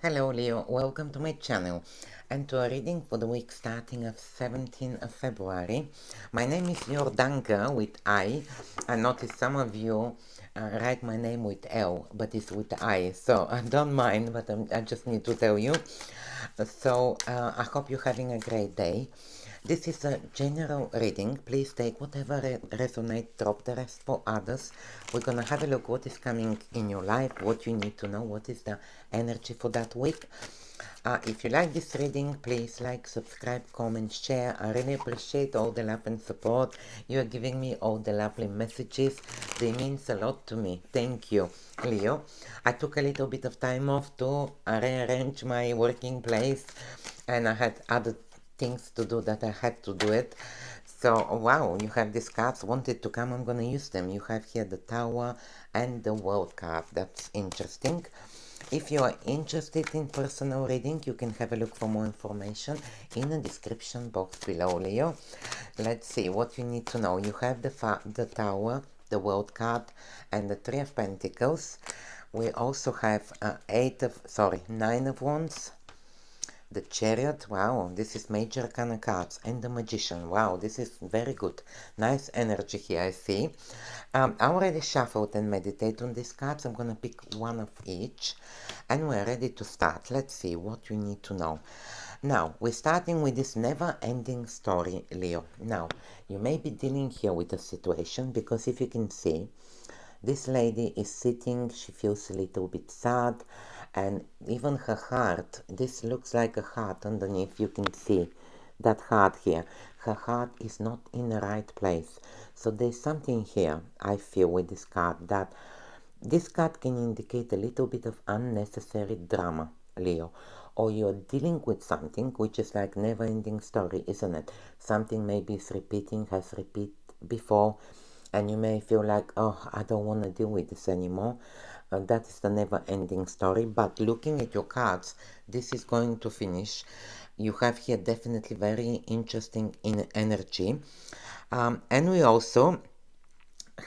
Hello Leo, welcome to my channel and to a reading for the week starting of 17th of February. My name is Jordanka with I. I noticed some of you write my name with L, but it's with I, so I don't mind, but I just need to tell you. I hope you're having a great day. This is a general reading. Please take whatever resonates, drop the rest for others. We're gonna have a look what is coming in your life, what you need to know, what is the energy for that week. If you like this reading, please like, subscribe, comment, share. I really appreciate all the love and support you are giving me, all the lovely messages. They means a lot to me. Thank you, Leo. I took a little bit of time off to rearrange my working place, and I had other things to do that I had to do it. So, wow, you have these cards. Wanted to come, I'm gonna use them. You have here the Tower and the World card. That's interesting. If you are interested in personal reading, you can have a look for more information in the description box below, Leo. Let's see what you need to know. You have the Tower, the World card, and the Three of Pentacles. We also have Nine of Wands, the Chariot. Wow, this is major arcana cards, and the Magician. Wow, this is very good. Nice energy here, I see. I already shuffled and meditate on these cards. I'm gonna pick one of each, and we're ready to start. Let's see what you need to know. Now, we're starting with this never-ending story, Leo. Now, you may be dealing here with a situation because if you can see, this lady is sitting, she feels a little bit sad, and even her heart, this looks like a heart underneath, you can see that heart here. Her heart is not in the right place. So there's something here, I feel, with this card, that this card can indicate a little bit of unnecessary drama, Leo. Or you're dealing with something which is like never-ending story, isn't it? Something maybe is repeating, has repeated before, and you may feel like, oh, I don't want to deal with this anymore. That is the never-ending story. But looking at your cards, this is going to finish. You have here definitely very interesting in energy. And we also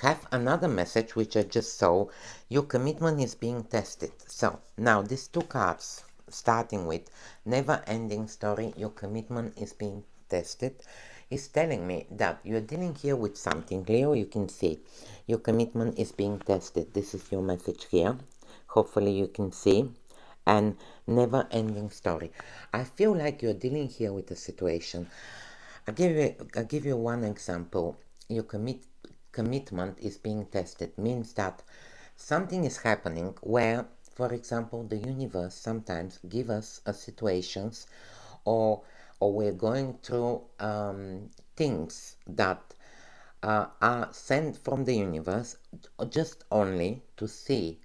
have another message which I just saw. Your commitment is being tested. So now these two cards, starting with never ending story, your commitment is being tested, is telling me that you're dealing here with something. Leo, you can see your commitment is being tested. This is your message here. Hopefully you can see. And never ending story. I feel like you're dealing here with a situation. I give you one example. Your commitment is being tested means that something is happening where, for example, the universe sometimes give us situations, or we're going through things that are sent from the universe just only to see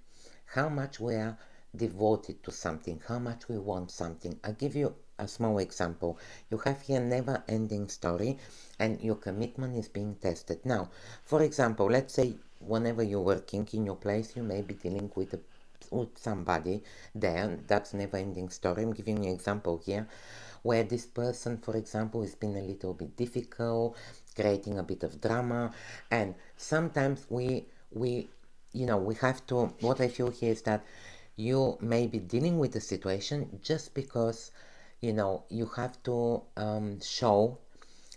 how much we are devoted to something, how much we want something. I'll give you a small example. You have here never ending story, and your commitment is being tested. Now, for example, let's say whenever you're working in your place, you may be dealing with somebody there. That's never ending story. I'm giving you an example here where this person, for example, has been a little bit difficult, creating a bit of drama, and sometimes we have to, what I feel here is that you may be dealing with a situation just because you have to show,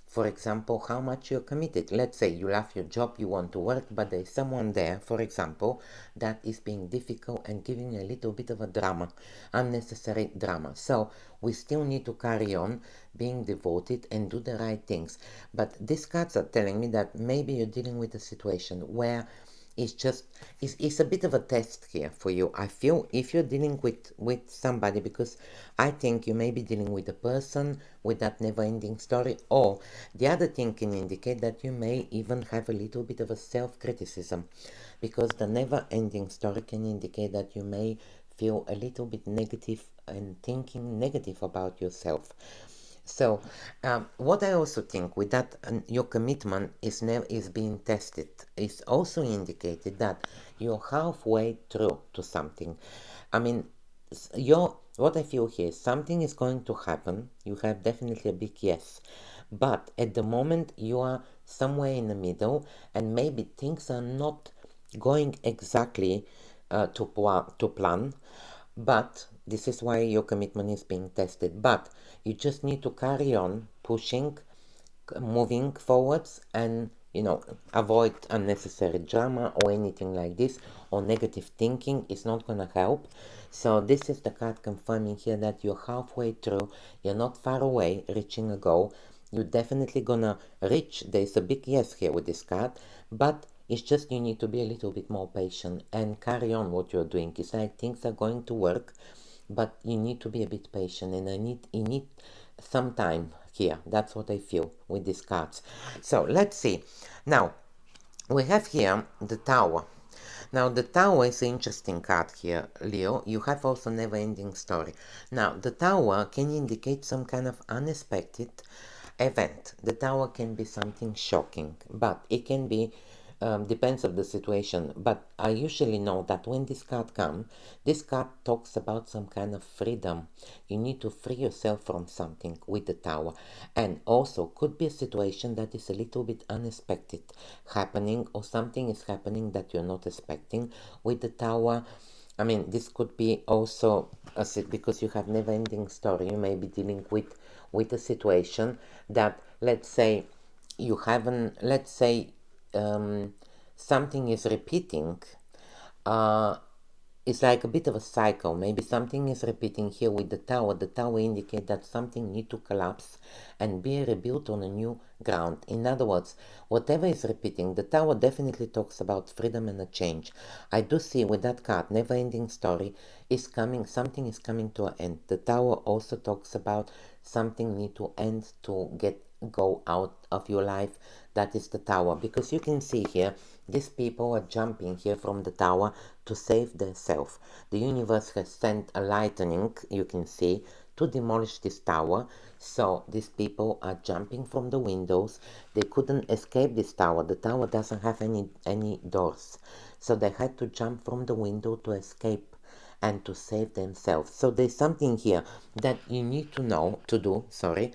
for example, how much you're committed. Let's say you love your job, you want to work, but there's someone there, for example, that is being difficult and giving you a little bit of a drama, unnecessary drama. So we still need to carry on being devoted and do the right things. But these cards are telling me that maybe you're dealing with a situation where it's a bit of a test here for you. I feel if you're dealing with somebody, because I think you may be dealing with a person with that never-ending story, or the other thing can indicate that you may even have a little bit of a self-criticism, because the never-ending story can indicate that you may feel a little bit negative and thinking negative about yourself. So, what I also think with that, your commitment is being tested. It's also indicated that you're halfway through to something. I mean, what I feel here is something is going to happen. You have definitely a big yes, but at the moment you are somewhere in the middle, and maybe things are not going exactly to plan, but This is why your commitment is being tested. But you just need to carry on pushing, moving forwards, and avoid unnecessary drama or anything like this, or negative thinking is not going to help. So this is the card confirming here that you're halfway through, you're not far away reaching a goal. You're definitely gonna reach. There's a big yes here with this card, but it's just you need to be a little bit more patient and carry on what you're doing. It's like things are going to work, but you need to be a bit patient, and you need some time here. That's what I feel with these cards. So let's see. Now we have here the Tower. Now the Tower is an interesting card here, Leo. You have also never-ending story. Now the Tower can indicate some kind of unexpected event. The Tower can be something shocking, but it can be depends of the situation. But I usually know that when this card comes, this card talks about some kind of freedom. You need to free yourself from something with the Tower, and also could be a situation that is a little bit unexpected happening, or something is happening that you're not expecting with the Tower. I mean, this could be also because you have never-ending story. You may be dealing with a situation that, let's say, you haven't. Let's say something is repeating. Uh, it's like a bit of a cycle. Maybe something is repeating here with the Tower. The Tower indicates that something needs to collapse and be rebuilt on a new ground. In other words, whatever is repeating, the Tower definitely talks about freedom and a change. I do see with that card, never-ending story is coming. Something is coming to an end. The Tower also talks about something need to end to go out of your life. That is the Tower, because you can see here these people are jumping here from the Tower to save themselves. The universe has sent a lightning, you can see, to demolish this tower. So these people are jumping from the windows. They couldn't escape this tower. The tower doesn't have any doors, so they had to jump from the window to escape and to save themselves. So there's something here that you need to know to do, sorry,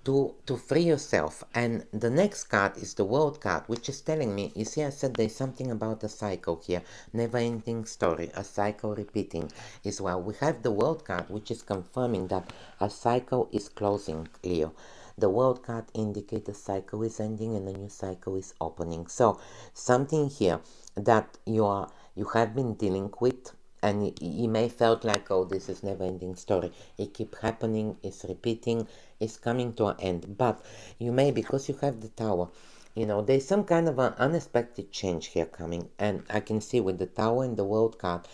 to free yourself. And the next card is the World card, which is telling me, you see, I said there's something about a cycle here, never-ending story, a cycle repeating as well. We have the World card, which is confirming that a cycle is closing, Leo. The World card indicates a cycle is ending and a new cycle is opening. So something here that you have been dealing with, and you may felt like, oh, this is never-ending story. It keep happening, it's repeating, it's coming to an end. But you may, because you have the Tower, there's some kind of an unexpected change here coming. And I can see with the Tower and the World card,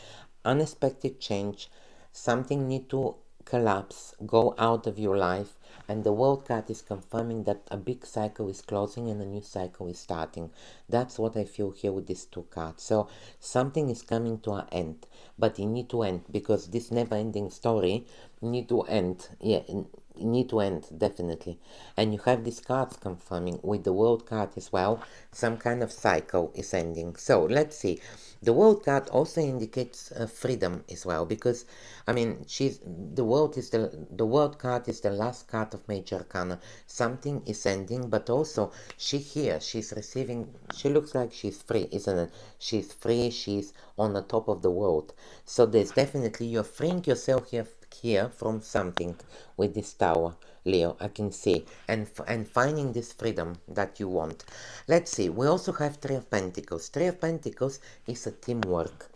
unexpected change, something need to collapse, go out of your life, and the World card is confirming that a big cycle is closing and a new cycle is starting. That's what I feel here with these two cards. So something is coming to an end, but it need to end, because this never-ending story need to end. Yeah, need to end, definitely. And you have these cards confirming with the World card as well, some kind of cycle is ending. So let's see. The World card also indicates freedom as well, because I mean, the World card is the last card of Major Arcana. Something is ending, but also she's receiving. She looks like she's free, isn't it? She's free. She's on the top of the world. So there's definitely, you're freeing yourself here from something with this Tower, Leo, I can see, and finding this freedom that you want. Let's see, we also have Three of Pentacles. Three of Pentacles is a teamwork.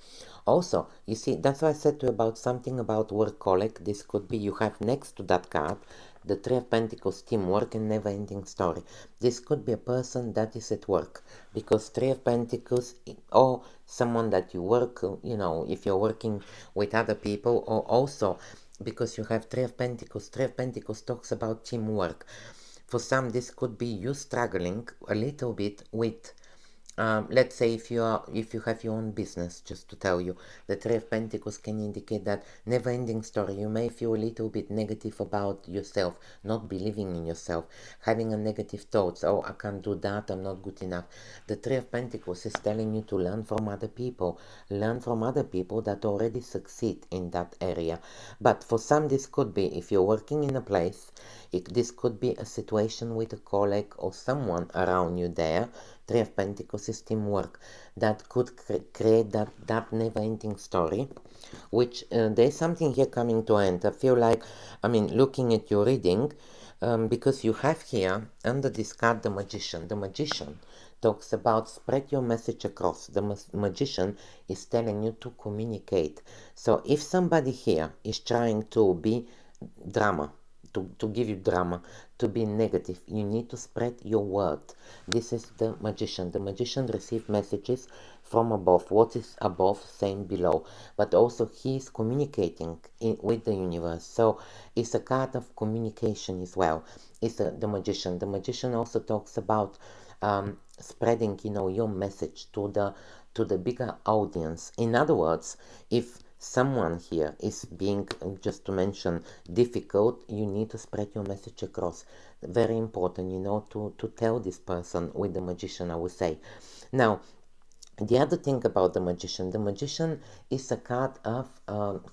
Also, you see, that's why I said to you about something about workaholic. This could be, you have next to that card the Three of Pentacles, teamwork and never-ending story. This could be a person that is at work, because Three of Pentacles, or someone that you work, if you're working with other people, or also because you have Three of Pentacles. Three of Pentacles talks about teamwork. For some, this could be you struggling a little bit with, let's say, if you have your own business, just to tell you, the Three of Pentacles can indicate that never-ending story. You may feel a little bit negative about yourself, not believing in yourself, having a negative thoughts. Oh, I can't do that. I'm not good enough. The Three of Pentacles is telling you to learn from other people. Learn from other people that already succeed in that area. But for some, this could be, if you're working in a place, this could be a situation with a colleague or someone around you there. Three of Pentacles is teamwork that could create that never-ending story, which there's something here coming to end. I feel like, I mean, looking at your reading, because you have here under this card the Magician. The Magician talks about spread your message across. The Magician is telling you to communicate. So if somebody here is trying to be drama, to give you drama, to be negative, you need to spread your word. This is the Magician. The Magician receives messages from above. What is above, same below. But also he is communicating with the universe. So it's a card of communication as well. It's the Magician. The Magician also talks about spreading, your message to the bigger audience. In other words, if someone here is being, just to mention, difficult, you need to spread your message across. Very important, to tell this person with the Magician, I would say. Now, the other thing about the Magician is a card of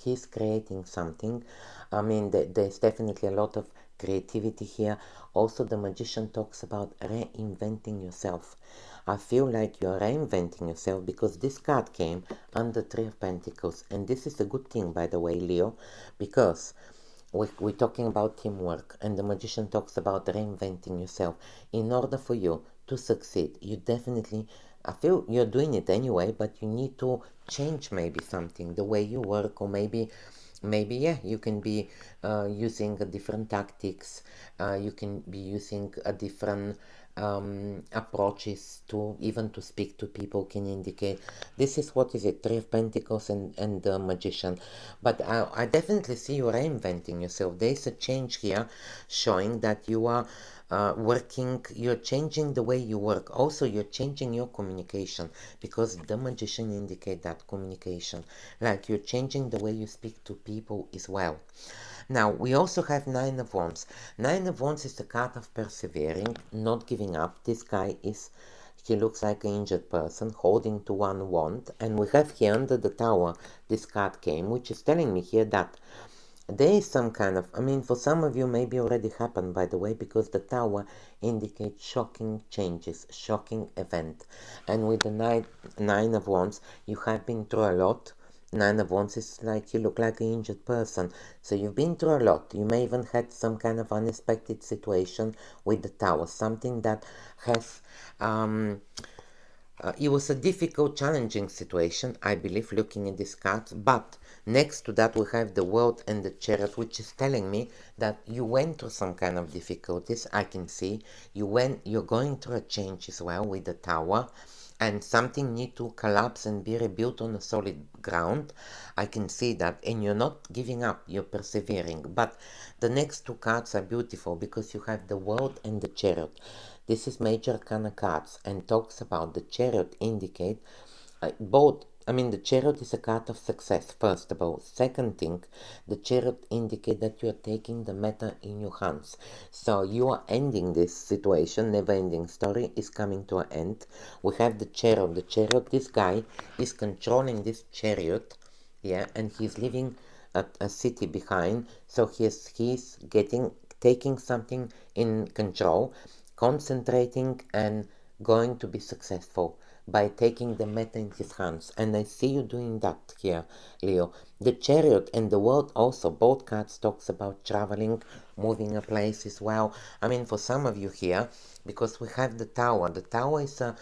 he's creating something. I mean, there's definitely a lot of creativity here. Also, the Magician talks about reinventing yourself. I feel like you're reinventing yourself because this card came under Three of Pentacles, and this is a good thing, by the way, Leo, because we're talking about teamwork, and the Magician talks about reinventing yourself. In order for you to succeed, you definitely, I feel you're doing it anyway, but you need to change maybe something, the way you work, or maybe yeah, you can be using a different tactics, you can be using a different approaches to even to speak to people, can indicate this is what is it, Three of Pentacles and the Magician. But I definitely see you reinventing yourself. There's a change here showing that you are working, you're changing the way you work. Also, you're changing your communication because the Magician indicate that communication, like you're changing the way you speak to people as well. Now, we also have Nine of Wands. Nine of Wands is the card of persevering, not giving up. This guy is, he looks like an injured person holding to one wand. And we have here under the Tower, this card came, which is telling me here that there is some kind of, I mean, for some of you maybe already happened, by the way, because the Tower indicates shocking changes, shocking event. And with the nine of Wands, you have been through a lot. Nine of Wands is like you look like an injured person. So you've been through a lot. You may even had some kind of unexpected situation with the Tower, something that has it was a difficult, challenging situation, I believe, looking at this card. But next to that, we have the World and the Chariot, which is telling me that you went through some kind of difficulties. I can see you're going through a change as well with the Tower, and something need to collapse and be rebuilt on a solid ground. I can see that, and you're not giving up. You're persevering. But the next two cards are beautiful because you have the World and the Chariot. This is major arcana cards and talks about the Chariot indicate both. I mean, the Chariot is a card of success, first of all. Second thing, the Chariot indicate that you are taking the matter in your hands. So you are ending this situation, never-ending story is coming to an end. We have the Chariot. The Chariot, this guy is controlling this Chariot, yeah, and he's leaving a city behind. So he's taking something in control, concentrating and going to be successful by taking the matter in his hands. And I see you doing that here, Leo. The Chariot and the World also, both cards talks about traveling, moving a place as well. I mean, for some of you here, because we have the Tower. The Tower is a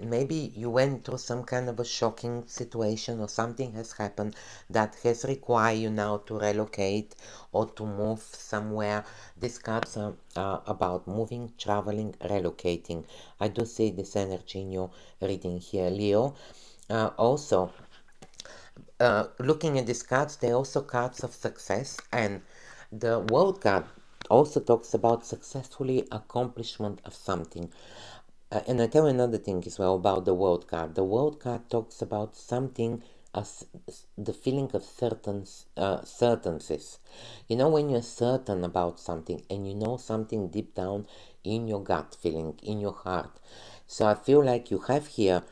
maybe you went through some kind of a shocking situation or something has happened that has required you now to relocate or to move somewhere. These cards are about moving, traveling, relocating. I do see this energy in your reading here, Leo. Also, looking at these cards, they're also cards of success, and the World card also talks about successfully accomplishment of something. And I tell you another thing as well about the World card. The World card talks about something as the feeling of certainties. You know, when you're certain about something and you know something deep down in your gut feeling, in your heart. So I feel like you have here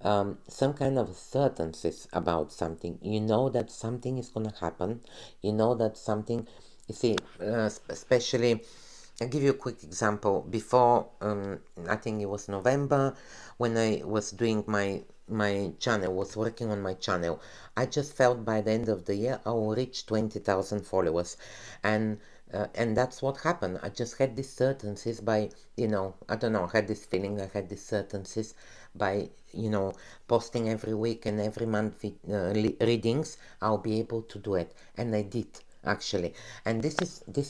some kind of certainties about something. You know that something is going to happen. You know that something, you see, especially I'll give you a quick example. Before, I think it was November, when I was doing my channel, was working on my channel, I just felt by the end of the year I will reach 20,000 followers, and that's what happened. I just had these certainties by, I don't know, I had this feeling, I had these certainties by, posting every week and every month readings. I'll be able to do it, and I did actually. And this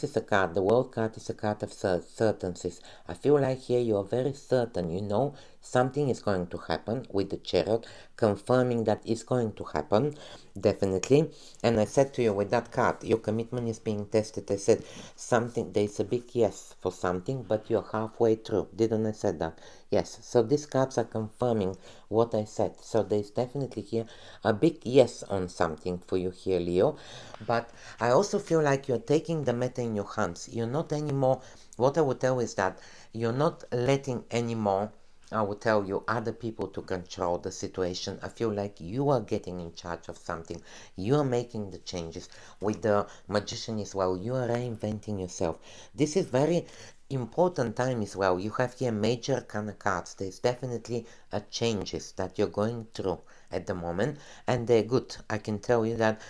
is a card. The world card is a card of certainties. I feel like here you are very certain, something is going to happen with the Chariot, confirming that it's going to happen, definitely. And I said to you with that card, your commitment is being tested. I said something, there's a big yes for something, but you're halfway through. Didn't I say that? Yes. So these cards are confirming what I said. So there's definitely here a big yes on something for you here, Leo. But I also feel like you're taking the matter in your hands. You're not anymore, what I would tell is that you're not letting anymore, I will tell you, other people to control the situation. I feel like you are getting in charge of something. You are making the changes. With the Magician as well, you are reinventing yourself. This is very important time as well. You have here major kind of cards. There's definitely a changes that you're going through at the moment, and they're good. I can tell you that.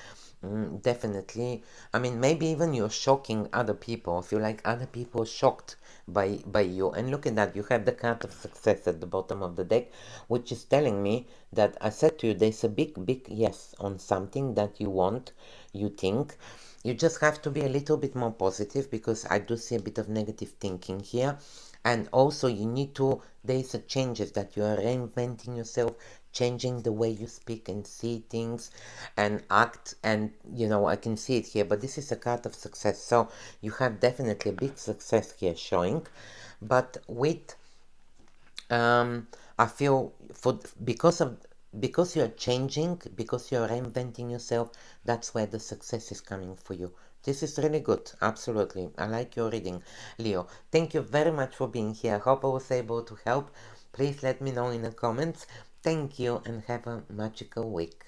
Definitely. I mean, maybe even you're shocking other people. I feel like other people are shocked by you. And look at that, you have the card of success at the bottom of the deck, which is telling me that I said to you, there's a big yes on something that you want, you think. You just have to be a little bit more positive, because I do see a bit of negative thinking here. And also you need to, there's a changes that you are reinventing yourself, changing the way you speak and see things and act, and I can see it here. But this is a card of success, so you have definitely a big success here showing. But with I feel for because you're changing, because you're reinventing yourself, that's where the success is coming for you. This is really good. Absolutely. I like your reading, Leo. Thank you very much for being here. I hope I was able to help. Please let me know in the comments. Thank you and have a magical week.